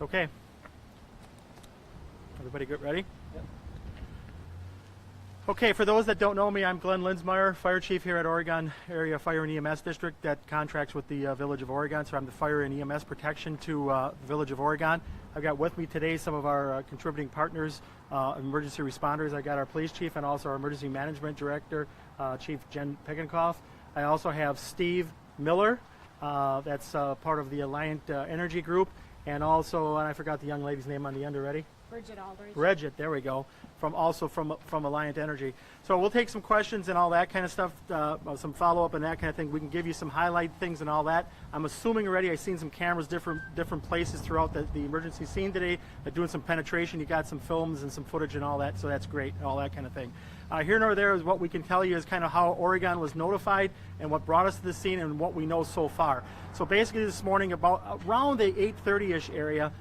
Okay. Everybody get ready? Yep. Okay, for those that don't know me, I'm Glenn Linsmeyer, Fire Chief here at Oregon Area Fire and EMS District that contracts with the Village of Oregon. So I'm the Fire and EMS Protection to the Village of Oregon. I've got with me today some of our contributing partners, emergency responders. I got our Police Chief and also our Emergency Management Director, Chief Jen Pegenkoff. I also have Steve Miller, that's part of the Alliant Energy Group, and also, and I forgot the young lady's name on the end already. Bridget Aldridge. Bridget, there we go, from Alliant Energy. So we'll take some questions and all that kind of stuff, some follow-up and that kind of thing. We can give you some highlight things and all that. I'm assuming already I've seen some cameras different places throughout the emergency scene today, doing some penetration. You got some films and some footage and all that, so that's great, all that kind of thing. Here nor there is what we can tell you is kind of how Oregon was notified and what brought us to the scene and what we know so far. So basically this morning, about around the 8:30-ish area,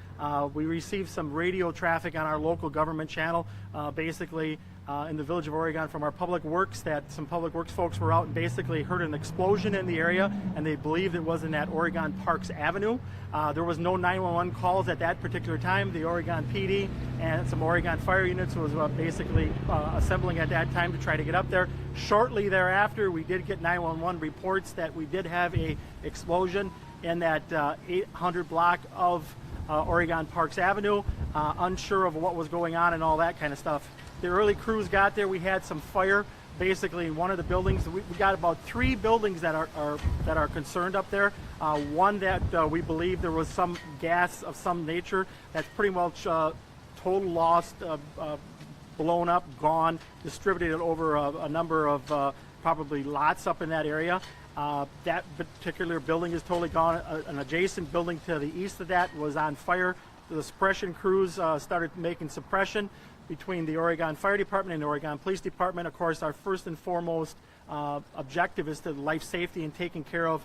we received some radio traffic on our local government channel, basically in the Village of Oregon from our Public Works, that some Public Works folks were out and basically heard an explosion in the area, and they believed it was in that Oregon Parks Avenue. There was no 911 calls at that particular time. The Oregon PD and some Oregon fire units was basically assembling at that time to try to get up there. Shortly thereafter, we did get 911 reports that we did have a explosion in that 800 block of Oregon Parks Avenue, unsure of what was going on and all that kind of stuff. The early crews got there. We had some fire basically in one of the buildings. We got about 3 buildings that are concerned up there. One that we believe there was some gas of some nature that's pretty much total lost, blown up, gone, distributed over a number of probably lots up in that area. That particular building is totally gone. An adjacent building to the east of that was on fire. The suppression crews started making suppression between the Oregon Fire Department and the Oregon Police Department. Of course, our first and foremost objective is to life safety and taking care of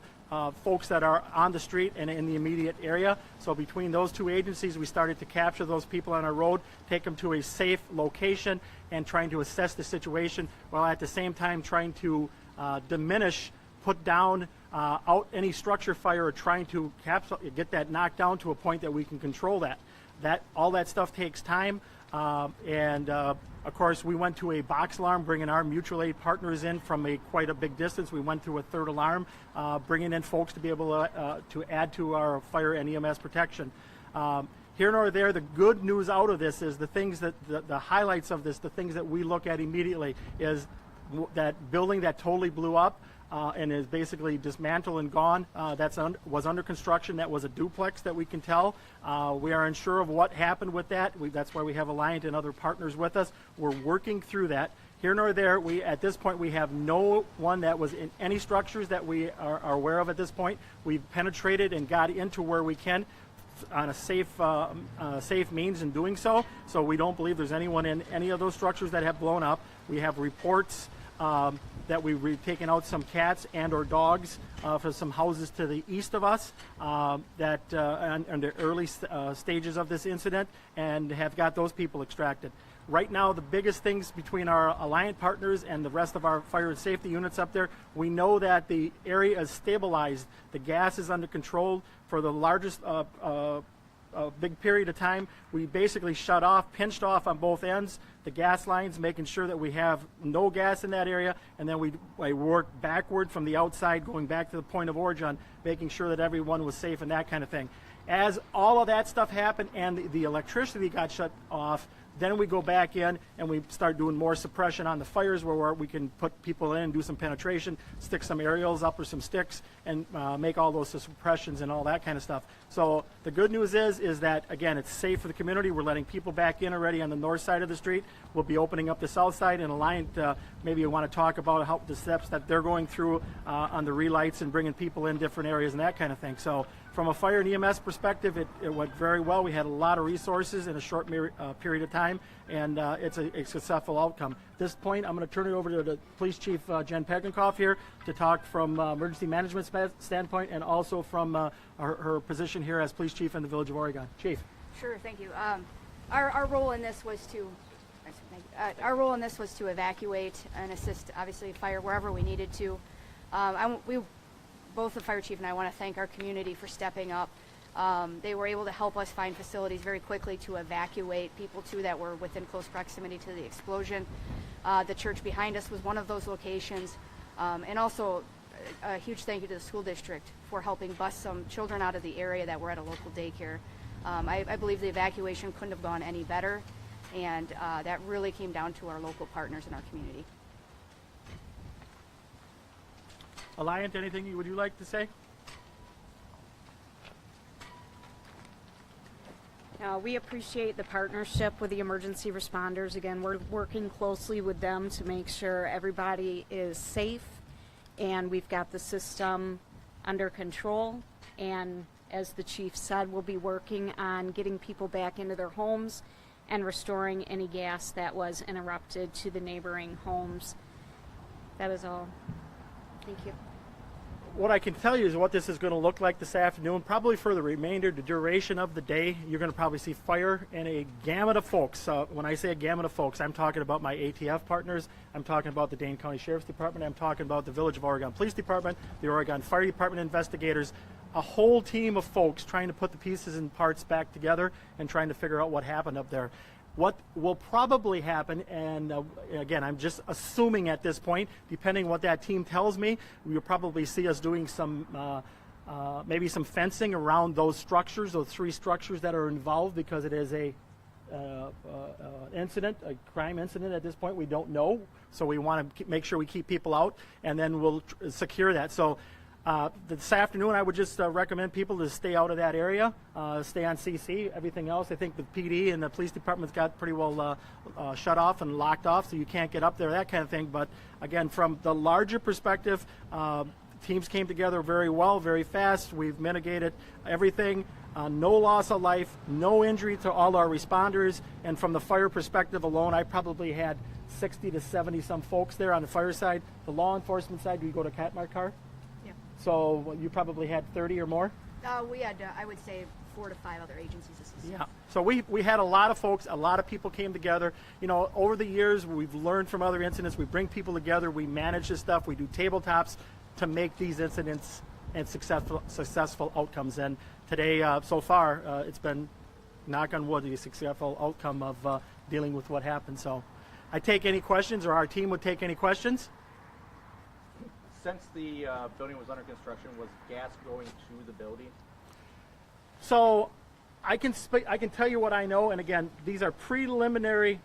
folks that are on the street and in the immediate area. So between those two agencies, we started to capture those people on our road, take them to a safe location, and trying to assess the situation, while at the same time trying to diminish, put down, out any structure fire, or trying to get that knocked down to a point that we can control that. All that stuff takes time. Of course, we went to a box alarm, bringing our mutual aid partners in from quite a big distance. We went through a third alarm, bringing in folks to be able to add to our fire and EMS protection. Here nor there, the good news out of this is the things that the highlights of this, the things that we look at immediately, is that building that totally blew up. And is basically dismantled and gone. Was under construction. That was a duplex that we can tell. We are unsure of what happened with that. That's why we have Alliant and other partners with us. We're working through that. Here nor there, at this point, we have no one that was in any structures that we are aware of at this point. We've penetrated and got into where we can on a safe means in doing so. So we don't believe there's anyone in any of those structures that have blown up. We have reports that we've taken out some cats and or dogs for some houses to the east of us that in the early stages of this incident, and have got those people extracted. Right now, the biggest things between our Alliant partners and the rest of our fire and safety units up there, we know that the area is stabilized. The gas is under control for the largest big period of time. We basically shut off, pinched off on both ends, the gas lines, making sure that we have no gas in that area, and then I worked backward from the outside, going back to the point of origin, making sure that everyone was safe and that kind of thing. As all of that stuff happened and the electricity got shut off, then we go back in and we start doing more suppression on the fires, where we can put people in and do some penetration, stick some aerials up or some sticks, and make all those suppressions and all that kind of stuff. So the good news is that, again, it's safe for the community. We're letting people back in already on the north side of the street. We'll be opening up the south side, and Alliant, maybe you want to talk about how the steps that they're going through on the relights and bringing people in different areas and that kind of thing. So from a fire and EMS perspective, it went very well. We had a lot of resources in a short period of time, and it's a successful outcome. At this point, I'm going to turn it over to the Police Chief, Jen Pegenkoff, here to talk from emergency management standpoint, and also from her position here as Police Chief in the Village of Oregon. Chief. Sure, thank you. Our role in this was to evacuate and assist, obviously, fire wherever we needed to. Both the fire chief and I want to thank our community for stepping up. They were able to help us find facilities very quickly to evacuate people too that were within close proximity to the explosion. The church behind us was one of those locations. And also a huge thank you to the school district for helping bus some children out of the area that were at a local daycare. I believe the evacuation couldn't have gone any better, and that really came down to our local partners in our community. Alliant, anything would you like to say? We appreciate the partnership with the emergency responders. Again, we're working closely with them to make sure everybody is safe and we've got the system under control. And as the chief said, we'll be working on getting people back into their homes and restoring any gas that was interrupted to the neighboring homes. That is all. Thank you. What I can tell you is what this is going to look like this afternoon, probably for the remainder, the duration of the day. You're going to probably see fire and a gamut of folks. When I say a gamut of folks, I'm talking about my ATF partners. I'm talking about the Dane County Sheriff's Department. I'm talking about the Village of Oregon Police Department, the Oregon Fire Department investigators, a whole team of folks trying to put the pieces and parts back together and trying to figure out what happened up there. What will probably happen, and again, I'm just assuming at this point, depending what that team tells me, you'll probably see us doing some, maybe some fencing around those structures, those three structures that are involved, because it is a incident, a crime incident at this point. We don't know, so we want to make sure we keep people out, and then we'll secure that. So this afternoon, I would just recommend people to stay out of that area, stay on CC. Everything else, I think the PD and the police department's got pretty well shut off and locked off, so you can't get up there, that kind of thing. But again, from the larger perspective, teams came together very well, very fast. We've mitigated everything. No loss of life, no injury to all our responders. And from the fire perspective alone, I probably had 60 to 70 some folks there on the fire side. The law enforcement side, do you go to Catmar car? So you probably had 30 or more? We had, I would say, 4 to 5 other agencies assisting. Yeah. So we had a lot of folks, a lot of people came together. You know, over the years, we've learned from other incidents. We bring people together. We manage this stuff. We do tabletops to make these incidents and successful outcomes. And today, so far, it's been, knock on wood, a successful outcome of dealing with what happened. So I take any questions, or our team would take any questions. Since the building was under construction, was gas going to the building? So I can tell you what I know, and again, these are preliminary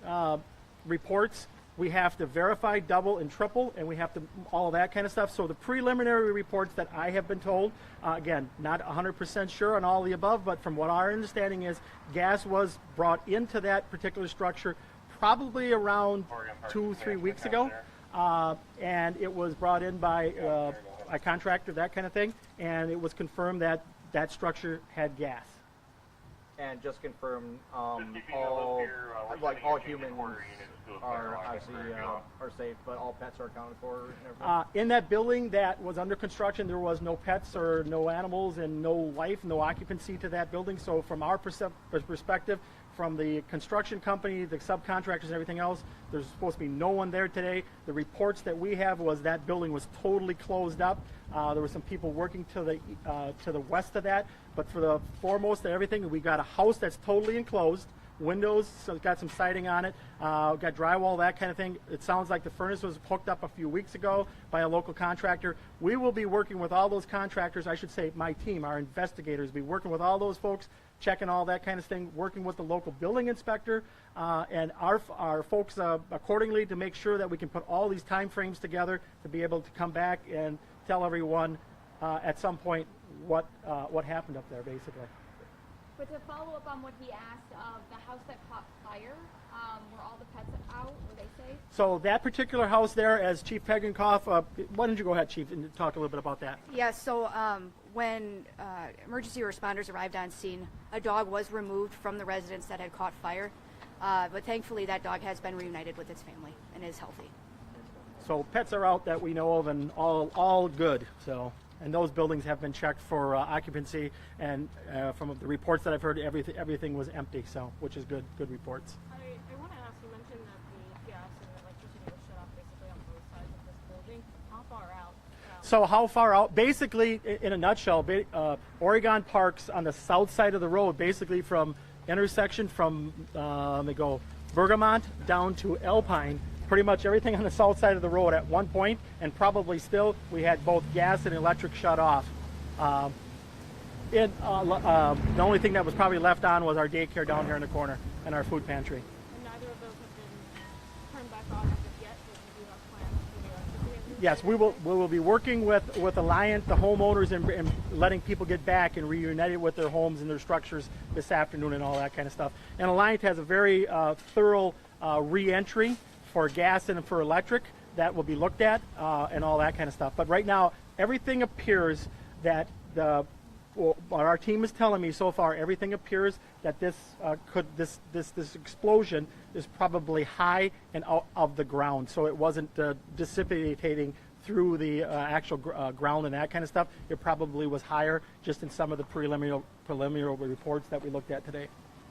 reports. We have to verify double and triple, and we have to all of that kind of stuff. So the preliminary reports that I have been told, again, not 100% sure on all the above, but from what our understanding is, gas was brought into that particular structure probably around 2-3 weeks ago. And it was brought in by a contractor, that kind of thing, and it was confirmed that that structure had gas. And just confirm all humans are obviously are safe, but all pets are accounted for and everything? In that building that was under construction, there was no pets or no animals and no life, no occupancy to that building. So from our perspective, from the construction company, the subcontractors and everything else, there's supposed to be no one there today. The reports that we have was that building was totally closed up. There were some people working to the west of that, but for the foremost of everything, we got a house that's totally enclosed. Windows, so it's got some siding on it, got drywall, that kind of thing. It sounds like the furnace was hooked up a few weeks ago by a local contractor. We will be working with all those contractors, I should say my team, our investigators, be working with all those folks, checking all that kind of thing, working with the local building inspector and our folks accordingly to make sure that we can put all these time frames together to be able to come back and tell everyone at some point what happened up there, basically. But to follow up on what he asked, the house that caught fire, were all the pets out? Were they safe? So that particular house there, as Chief Pegenkoff, why don't you go ahead, Chief, and talk a little bit about that? Yeah, so when emergency responders arrived on scene, a dog was removed from the residence that had caught fire, but thankfully that dog has been reunited with its family and is healthy. So pets are out that we know of, and all good. So. And those buildings have been checked for occupancy, and from the reports that I've heard, everything was empty. So, which is good reports. I want to ask. You mentioned that the gas and electricity was shut off basically on both sides of this building. How far out So how far out? Basically, in a nutshell, Oregon Parks on the south side of the road, basically from intersection from, let me go, Bergamont down to Alpine, pretty much everything on the south side of the road at one point, and probably still, we had both gas and electric shut off. The only thing that was probably left on was our daycare down here in the corner and our food pantry. And neither of those have been turned back on as of yet, but we do have plans for the electricity. Yes, we will be working with Alliant, the homeowners, and letting people get back and reunited with their homes and their structures this afternoon and all that kind of stuff. And Alliant has a very thorough re-entry for gas and for electric that will be looked at and all that kind of stuff. But right now, everything appears that what our team is telling me so far, everything appears that this explosion is probably high and out of the ground, so it wasn't dissipating through the actual ground and that kind of stuff. It probably was higher, just in some of the preliminary reports that we looked at today.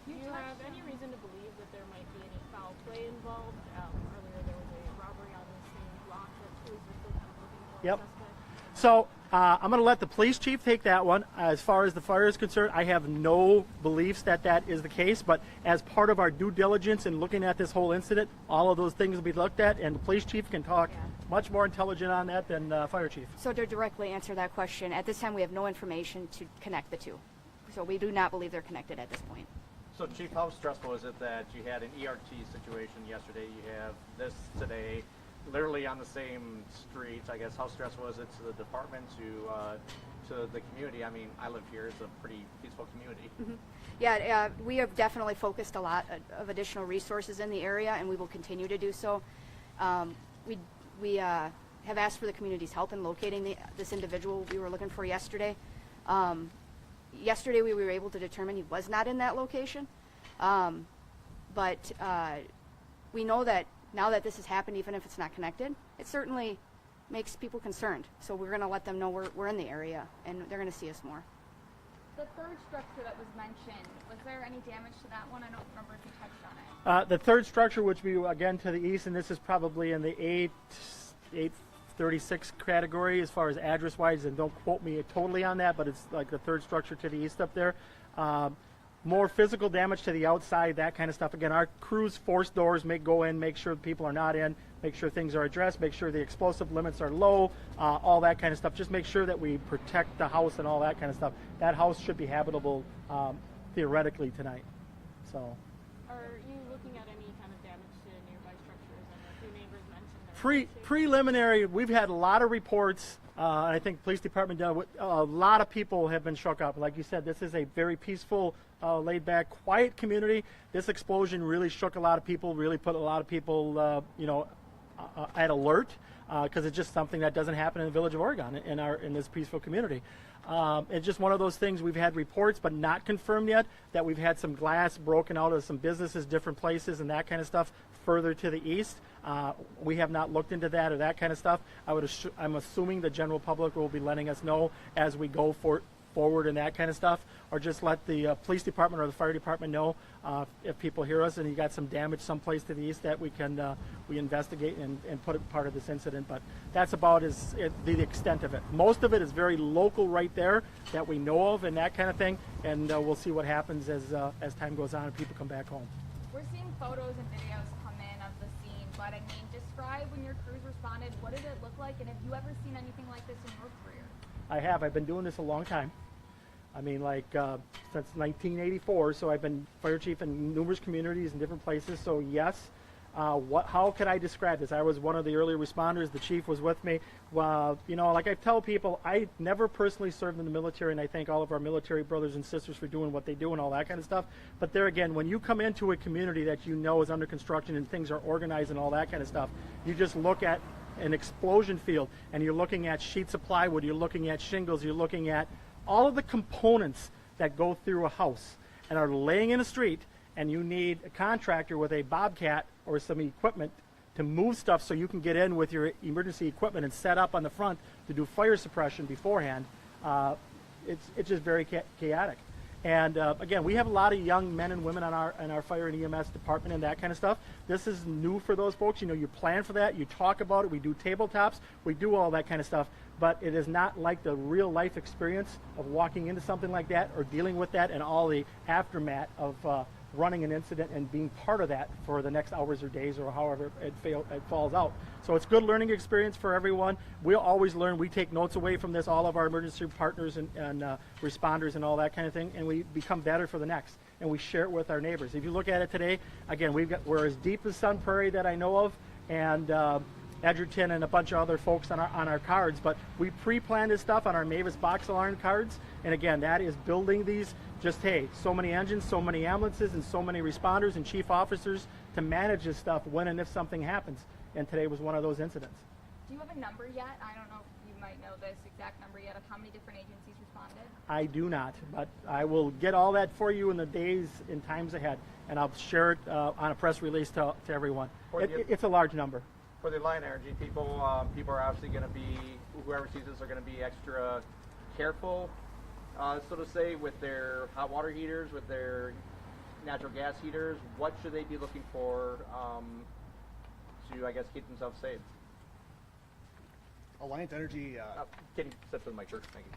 Do you have any reason to believe that there might be any foul play involved? Earlier there was a robbery on the same block that police were still kind of looking for Yep. a suspect. So I'm going to let the police chief take that one. As far as the fire is concerned, I have no beliefs that that is the case, but as part of our due diligence in looking at this whole incident, all of those things will be looked at, and the police chief can talk much more intelligent on that than fire chief. So to directly answer that question, at this time we have no information to connect the two. So we do not believe they're connected at this point. So Chief, how stressful is it that you had an ERT situation yesterday, you have this today, literally on the same streets? I guess how stressful is it to the department, to the community? I mean, I live here; it's a pretty peaceful community. Mm-hmm. Yeah, we have definitely focused a lot of additional resources in the area, and we will continue to do so. We have asked for the community's help in locating this individual we were looking for yesterday. Yesterday we were able to determine he was not in that location, but we know that now that this has happened, even if it's not connected, it certainly makes people concerned. So we're going to let them know we're in the area, and they're going to see us more. The third structure that was mentioned, was there any damage to that one? I don't remember if you touched on it. The third structure, which we again to the east, and this is probably in the 836 category as far as address-wise, and don't quote me totally on that, but it's like the third structure to the east up there. More physical damage to the outside, that kind of stuff. Again, our crews force doors, go in, make sure people are not in, make sure things are addressed, make sure the explosive limits are low, all that kind of stuff. Just make sure that we protect the house and all that kind of stuff. That house should be habitable theoretically tonight. So. Are you looking at any kind of damage to nearby structures? I know a few neighbors mentioned there. Preliminary, we've had a lot of reports. I think police department done. A lot of people have been shook up. Like you said, this is a very peaceful, laid-back, quiet community. This explosion really shook a lot of people. Really put a lot of people, at alert, because it's just something that doesn't happen in the village of Oregon in this peaceful community. It's just one of those things. We've had reports, but not confirmed yet, that we've had some glass broken out of some businesses, different places, and that kind of stuff further to the east. We have not looked into that or that kind of stuff. I'm assuming the general public will be letting us know as we go forward and that kind of stuff, or just let the police department or the fire department know if people hear us and you got some damage someplace to the east that we can we investigate and put it part of this incident. But that's about the extent of it. Most of it is very local right there that we know of and that kind of thing, and we'll see what happens as time goes on and people come back home. We're seeing photos and videos come in of the scene, but I mean, describe when your crews responded. What did it look like, and have you ever seen anything like this in your career? I have. I've been doing this a long time. I mean, like since 1984. So I've been fire chief in numerous communities and different places. So yes, how could I describe this? I was one of the early responders. The chief was with me. Like I tell people, I never personally served in the military, and I thank all of our military brothers and sisters for doing what they do and all that kind of stuff. But there again, when you come into a community that you know is under construction and things are organized and all that kind of stuff, you just look at an explosion field and you're looking at sheets of plywood, you're looking at shingles, you're looking at all of the components that go through a house and are laying in a street, and you need a contractor with a bobcat or some equipment to move stuff so you can get in with your emergency equipment and set up on the front to do fire suppression beforehand. It's just very chaotic. And again, we have a lot of young men and women on our fire and EMS department and that kind of stuff. This is new for those folks. You know, you plan for that, you talk about it, we do tabletops, we do all that kind of stuff, but it is not like the real life experience of walking into something like that or dealing with that and all the aftermath of running an incident and being part of that for the next hours or days or however it falls out. So it's good learning experience for everyone. We'll always learn. We take notes away from this, all of our emergency partners and responders and all that kind of thing, and we become better for the next. And we share it with our neighbors. If you look at it today, again, we're as deep as Sun Prairie that I know of, and Edgerton and a bunch of other folks on our cards, but we pre-plan this stuff on our Mavis box alarm cards, and again, that is building these, just hey, so many engines, so many ambulances, and so many responders and chief officers to manage this stuff when and if something happens, and today was one of those incidents. Do you have a number yet? I don't know if you might know this exact number yet of how many different agencies responded. I do not, but I will get all that for you in the days and times ahead, and I'll share it on a press release to everyone. It's a large number. For the Alliant Energy people, people are obviously going to be, whoever sees this, are going to be extra careful, so to say, with their hot water heaters, with their natural gas heaters. What should they be looking for to, I guess, keep themselves safe? Alliant Energy, Can you step to the mic, sir? Thank you.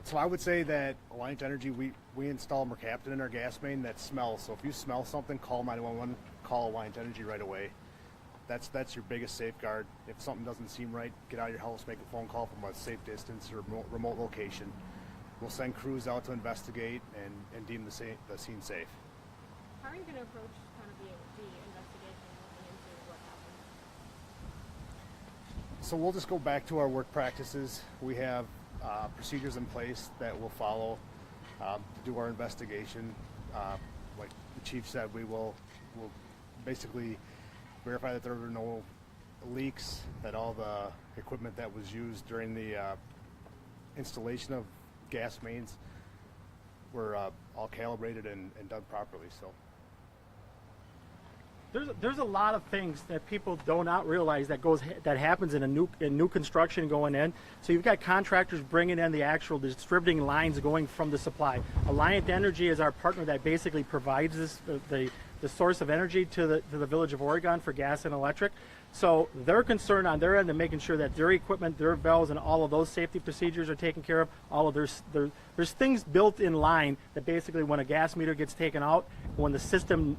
so I would say that Alliant Energy, we install mercaptan in our gas main that smells. So if you smell something, call 911, call Alliant Energy right away. That's your biggest safeguard. If something doesn't seem right, get out of your house, make a phone call from a safe distance or remote location. We'll send crews out to investigate and deem the scene safe. How are you going to approach kind of the investigation looking into what happened? So we'll just go back to our work practices. We have procedures in place that we'll follow to do our investigation. Like the chief said, we'll basically verify that there were no leaks, that all the equipment that was used during the installation of gas mains were all calibrated and done properly. So There's a lot of things that people do not realize that happens in new construction going in. So you've got contractors bringing in the actual distributing lines going from the supply. Alliant Energy is our partner that basically provides the source of energy to the Village of Oregon for gas and electric. So they're concerned on their end of making sure that their equipment, their valves, and all of those safety procedures are taken care of. All of there's things built in line that basically when a gas meter gets taken out, when the system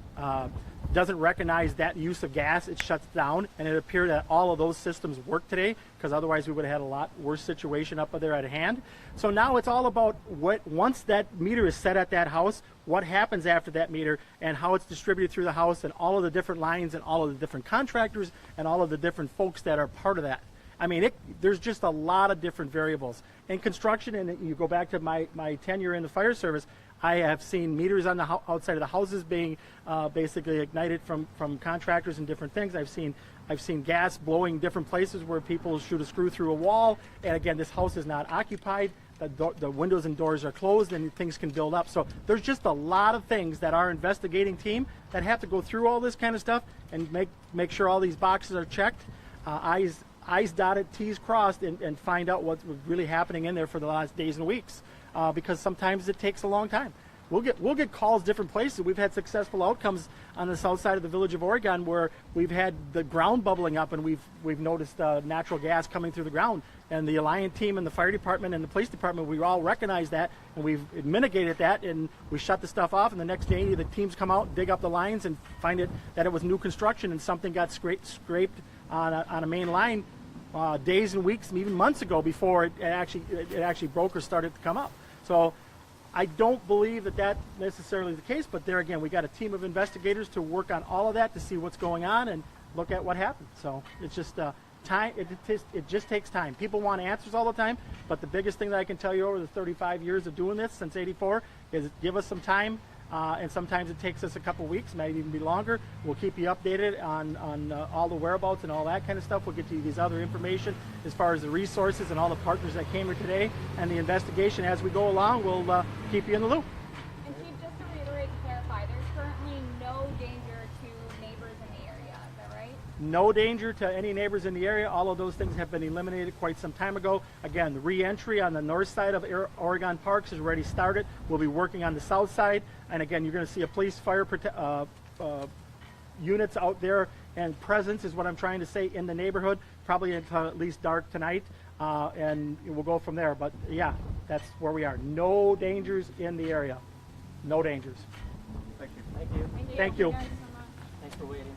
doesn't recognize that use of gas, it shuts down, and it appeared that all of those systems work today, because otherwise we would have had a lot worse situation up there at hand. So now it's all about once that meter is set at that house, what happens after that meter and how it's distributed through the house and all of the different lines and all of the different contractors and all of the different folks that are part of that. I mean, there's just a lot of different variables. In construction, and you go back to my tenure in the fire service, I have seen meters on the outside of the houses being basically ignited from contractors and different things. I've seen gas blowing different places where people shoot a screw through a wall. And again, this house is not occupied. The windows and doors are closed, and things can build up. So there's just a lot of things that our investigating team that have to go through all this kind of stuff and make sure all these boxes are checked, I's dotted, T's crossed, and find out what's really happening in there for the last days and weeks. Because sometimes it takes a long time. We'll get calls different places. We've had successful outcomes on the south side of the Village of Oregon where we've had the ground bubbling up, and we've noticed natural gas coming through the ground. And the Alliant team and the fire department and the police department, we all recognize that, and we've mitigated that, and we shut the stuff off. And the next day, the teams come out, dig up the lines, and find that it was new construction and something got scraped on a main line days and weeks, even months ago before it actually broke or started to come up. So I don't believe that necessarily the case, but there again, we got a team of investigators to work on all of that to see what's going on and look at what happened. So it's just time. It just takes time. People want answers all the time, but the biggest thing that I can tell you over the 35 years of doing this since '84 is give us some time. And sometimes it takes us a couple weeks, might even be longer. We'll keep you updated on all the whereabouts and all that kind of stuff. We'll get you these other information as far as the resources and all the partners that came here today and the investigation as we go along. We'll keep you in the loop. And Chief, just to reiterate and clarify, there's currently no danger to neighbors in the area. Is that right? No danger to any neighbors in the area. All of those things have been eliminated quite some time ago. Again, the re-entry on the north side of Oregon Parks has already started. We'll be working on the south side. And again, you're going to see a police fire units out there, and presence is what I'm trying to say in the neighborhood, probably until at least dark tonight. And we'll go from there. But yeah, that's where we are. No dangers in the area. No dangers. Thank you. Thank you. Thank you. Thank you. guys so much. Thanks for waiting.